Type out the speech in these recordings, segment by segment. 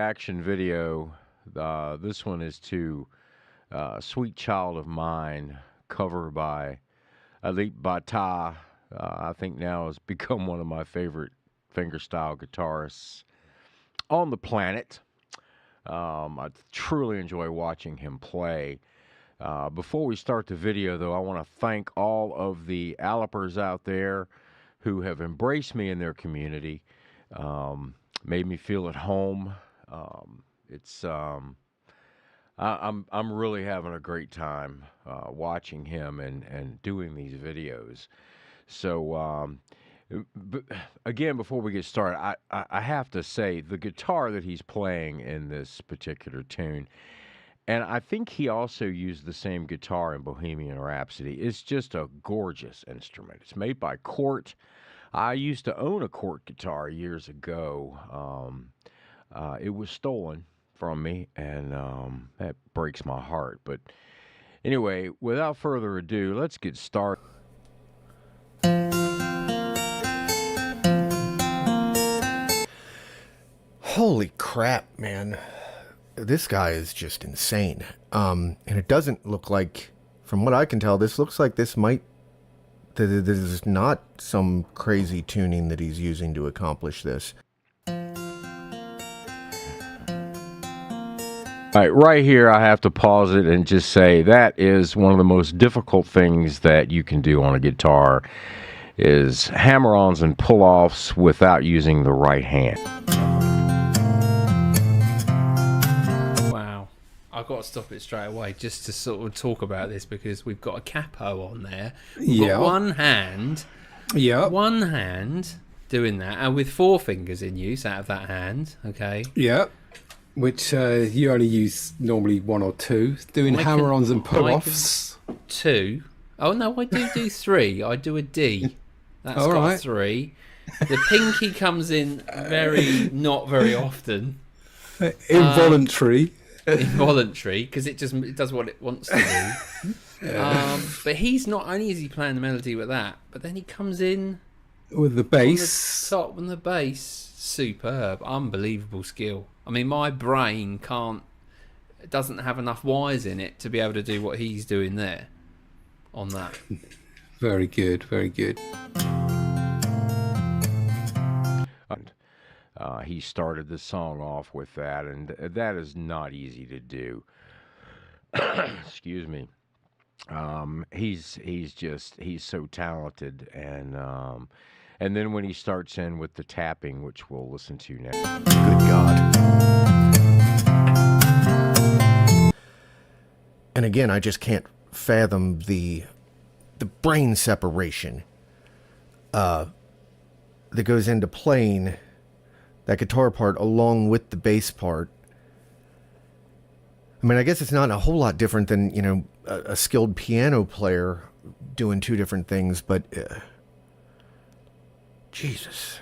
reaction video. This one is to Sweet Child of Mine, cover by Alip. I think now has become one of my favorite fingerstyle guitarists on the planet. I truly enjoy watching him play. Before we start the video, though, I want to thank all of the Alipers out there who have embraced me in their community, made me feel at home. I'm really having a great time watching him and doing these videos. So, again, before we get started, I have to say the guitar that he's playing in this particular tune, and I think he also used the same guitar in Bohemian Rhapsody. It's just a gorgeous instrument. It's made by Cort. I used to own a Cort guitar years ago. It was stolen from me, and that breaks my heart. But anyway, without further ado, let's get started. Holy crap, man. This guy is just insane. And it doesn't look like, from what I can tell, this looks like this is not some crazy tuning that he's using to accomplish this. All right here, I have to pause it and just say that is one of the most difficult things that you can do on a guitar is hammer-ons and pull-offs without using the right hand. Wow. I've got to stop it straight away just to sort of talk about this because we've got a capo on there. We've got one hand. Yeah. One hand doing that, and with 4 fingers in use out of that hand, okay? Yeah. Which you only use normally 1 or 2. Doing hammer-ons and pull-offs. 2. Oh, no, I do 3. I do a D. That's all got right. 3. The pinky comes in not very often. Involuntary. Involuntary, because it does what it wants to do. But he's not only is he playing the melody with that, but then he comes in With the bass. on the top and the bass. Superb, unbelievable skill. I mean, my brain doesn't have enough wires in it to be able to do what he's doing there on that. Very good, very good. He started the song off with that, and that is not easy to do. Excuse me. He's so talented, and then when he starts in with the tapping, which we'll listen to now. Good God. And again, I just can't fathom the brain separation that goes into playing that guitar part along with the bass part. I mean, I guess it's not a whole lot different than, you know, a skilled piano player doing 2 different things, but Jesus,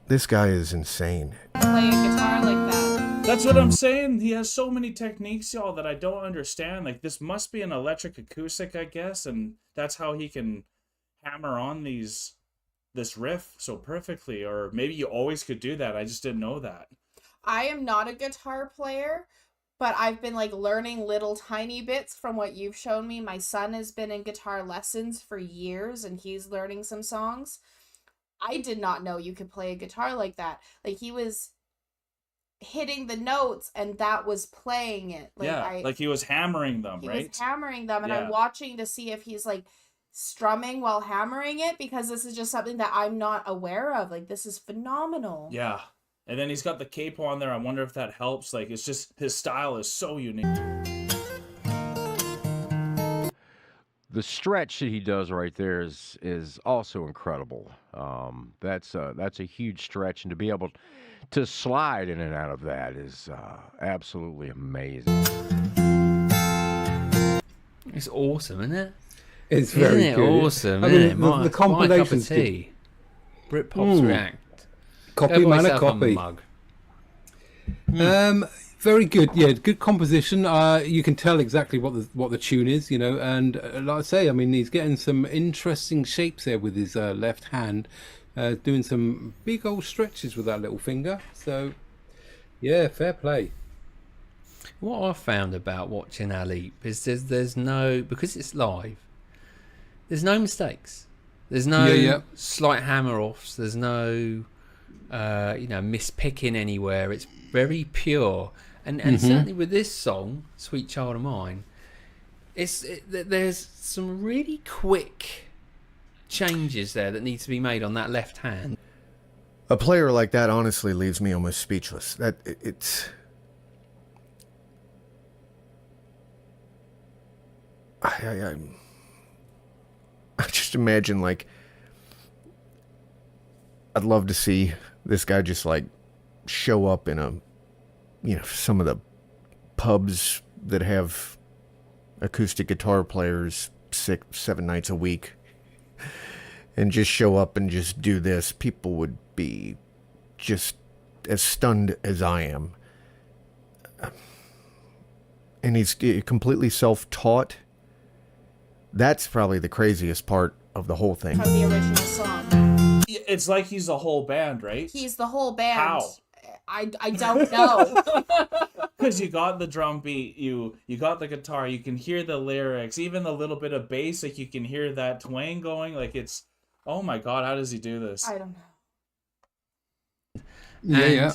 this guy is insane. Play a guitar like that. That's what I'm saying. He has so many techniques, y'all, that I don't understand. Like, this must be an electric acoustic, I guess, and that's how he can hammer on this riff so perfectly. Or maybe you always could do that. I just didn't know that. I am not a guitar player, but I've been like learning little tiny bits from what you've shown me. My son has been in guitar lessons for years, and he's learning some songs. I did not know you could play a guitar like that. Like, he was hitting the notes and that was playing it. Like, like he was hammering them, right? He was hammering them, and Yeah. I'm watching to see if he's like strumming while hammering it, because this is just something that I'm not aware of. Like, this is phenomenal. Yeah. And then he's got the capo on there. I wonder if that helps. Like, it's just, his style is so unique. The stretch that he does right there is also incredible. That's a huge stretch, and to be able to slide in and out of that is absolutely amazing. It's awesome, isn't it? It's very Isn't it good. awesome, I isn't mean, it? the My cup compilation's of tea. Britpop's React. Copy, Go buy man, a yourself copy. Mug. Very good, yeah, good composition. You can tell exactly what the tune is, you know, and like I say, I mean, he's getting some interesting shapes there with his left hand, doing some big old stretches with that little finger. So Yeah, fair play. What I found about watching Alip is there's no, because it's live, there's no mistakes. There's no Yeah. slight hammer offs. There's no mispicking anywhere. It's very pure. And certainly with this song, Sweet Child of Mine, there's some really quick changes there that need to be made on that left hand. A player like that honestly leaves me almost speechless. I just imagine, like, I'd love to see this guy just like show up in some of the pubs that have acoustic guitar players 6-7 nights a week, and just show up and just do this. People would be just as stunned as I am. And he's completely self-taught. That's probably the craziest part of the whole thing. From the original song. It's like he's the whole band, right? He's the whole band. How? I don't know. Because you got the drum beat, you got the guitar, you can hear the lyrics, even the little bit of bass, like you can hear that twang going. Like it's, oh my god, how does he do this? I don't know. Yeah.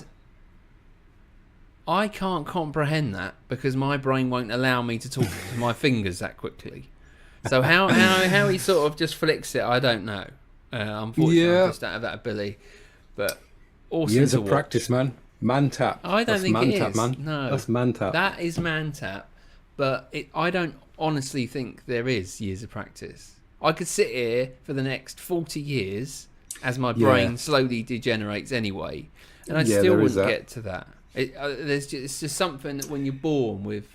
I can't comprehend that because my brain won't allow me to talk to my fingers that quickly. So how he sort of just flicks it, I don't know. Unfortunately, I just don't have that ability. But awesome Years to of watch. practice, man. Man tap. I don't That's think man it tap, is. man. No, That's man tap. That is man tap, but I don't honestly think there is years of practice. I could sit here for the next 40 years as my brain slowly degenerates anyway, and I still wouldn't get to that. It's just something that when you're born with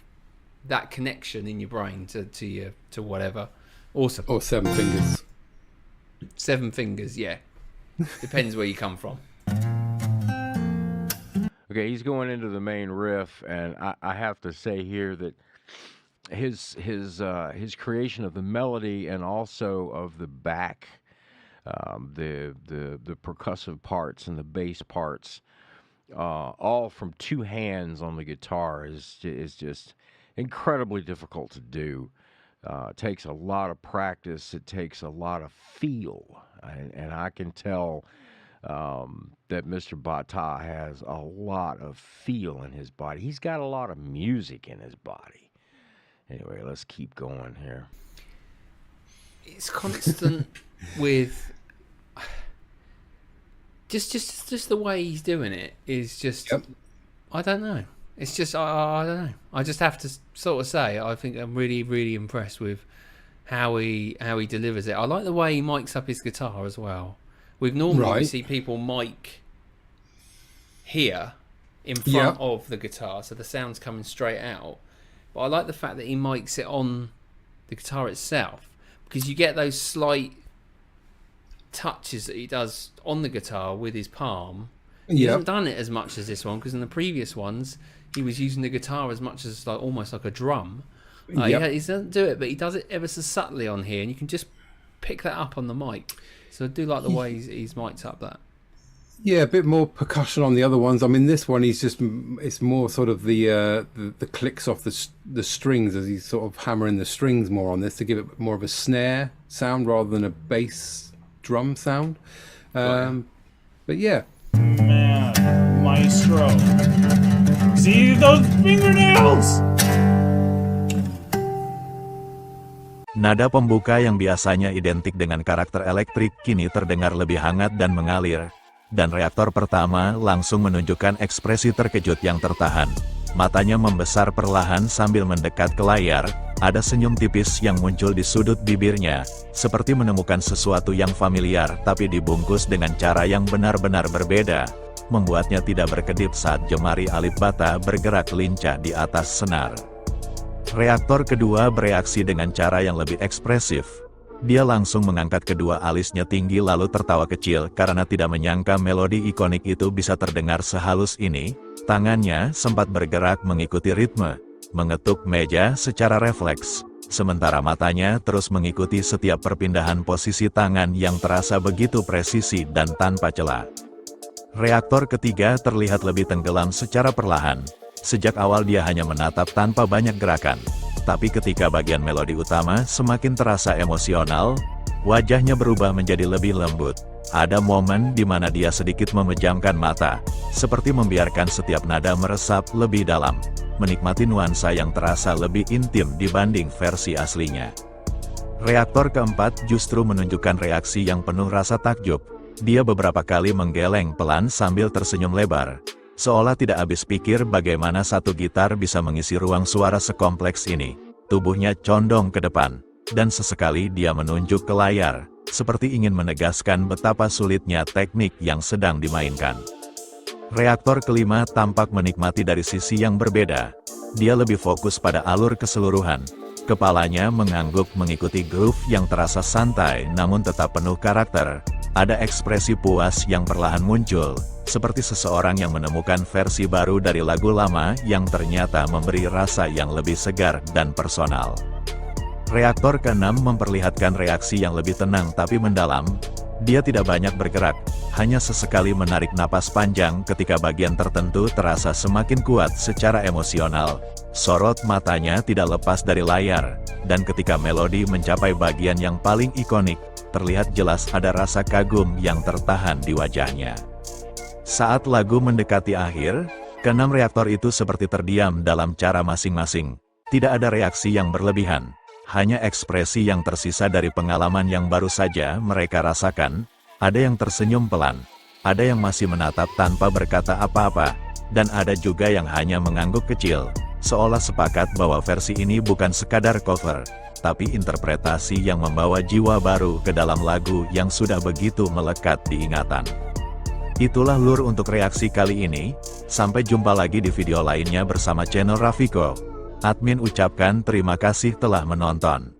that connection in your brain to whatever. Awesome. Or 7 fingers. 7 fingers, yeah. Depends where you come from. Okay, he's going into the main riff, and I have to say here that his creation of the melody and also of the back, the percussive parts and the bass parts, all from 2 hands on the guitar is just incredibly difficult to do. It takes a lot of practice. It takes a lot of feel, and I can tell that Mr. Bata has a lot of feel in his body. He's got a lot of music in his body. Anyway, let's keep going here. It's constant with just the way he's doing it is just I don't know. It's just I don't know. I just have to sort of say I think I'm really, really impressed with how he delivers it. I like the way he mics up his guitar as well. We've normally we see people mic here in front of the guitar, so the sound's coming straight out. But I like the fact that he mics it on the guitar itself, because you get those slight touches that he does on the guitar with his palm. He hasn't done it as much as this one, because in the previous ones he was using the guitar as much as like almost like a drum. He doesn't do it, but he does it ever so subtly on here, and you can just pick that up on the mic. So I do like the way he's mic'd up that. Yeah, a bit more percussion on the other ones. I mean, this one it's more sort of the clicks off the strings as he's sort of hammering the strings more on this to give it more of a snare sound rather than a bass drum sound. But yeah. Man, maestro. See those fingernails? Nada pembuka yang biasanya identik dengan karakter elektrik kini terdengar lebih hangat dan mengalir. Dan reaktor pertama langsung menunjukkan ekspresi terkejut yang tertahan. Matanya membesar perlahan sambil mendekat ke layar, ada senyum tipis yang muncul di sudut bibirnya, seperti menemukan sesuatu yang familiar tapi dibungkus dengan cara yang benar-benar berbeda, membuatnya tidak berkedip saat jemari Alip Bata bergerak lincah di atas senar. Reaktor kedua bereaksi dengan cara yang lebih ekspresif. Dia langsung mengangkat kedua alisnya tinggi lalu tertawa kecil karena tidak menyangka melodi ikonik itu bisa terdengar sehalus ini. Tangannya sempat bergerak mengikuti ritme, mengetuk meja secara refleks, sementara matanya terus mengikuti setiap perpindahan posisi tangan yang terasa begitu presisi dan tanpa celah. Reaktor ketiga terlihat lebih tenggelam secara perlahan. Sejak awal dia hanya menatap tanpa banyak gerakan. Tapi ketika bagian melodi utama semakin terasa emosional, wajahnya berubah menjadi lebih lembut. Ada momen di mana dia sedikit memejamkan mata, seperti membiarkan setiap nada meresap lebih dalam, menikmati nuansa yang terasa lebih intim dibanding versi aslinya. Reaktor keempat justru menunjukkan reaksi yang penuh rasa takjub. Dia beberapa kali menggeleng pelan sambil tersenyum lebar, seolah tidak habis pikir bagaimana satu gitar bisa mengisi ruang suara sekompleks ini. Tubuhnya condong ke depan, dan sesekali dia menunjuk ke layar, seperti ingin menegaskan betapa sulitnya teknik yang sedang dimainkan. Reaktor kelima tampak menikmati dari sisi yang berbeda. Dia lebih fokus pada alur keseluruhan. Kepalanya mengangguk mengikuti groove yang terasa santai namun tetap penuh karakter. Ada ekspresi puas yang perlahan muncul, seperti seseorang yang menemukan versi baru dari lagu lama yang ternyata memberi rasa yang lebih segar dan personal. Reaktor keenam memperlihatkan reaksi yang lebih tenang tapi mendalam. Dia tidak banyak bergerak, hanya sesekali menarik napas panjang ketika bagian tertentu terasa semakin kuat secara emosional. Sorot matanya tidak lepas dari layar, dan ketika melodi mencapai bagian yang paling ikonik, terlihat jelas ada rasa kagum yang tertahan di wajahnya. Saat lagu mendekati akhir, keenam reaktor itu seperti terdiam dalam cara masing-masing. Tidak ada reaksi yang berlebihan, hanya ekspresi yang tersisa dari pengalaman yang baru saja mereka rasakan. Ada yang tersenyum pelan, ada yang masih menatap tanpa berkata apa-apa, dan ada juga yang hanya mengangguk kecil, seolah sepakat bahwa versi ini bukan sekadar cover, tapi interpretasi yang membawa jiwa baru ke dalam lagu yang sudah begitu melekat di ingatan. Itulah lur untuk reaksi kali ini. Sampai jumpa lagi di video lainnya bersama channel Rafiko. Admin ucapkan terima kasih telah menonton.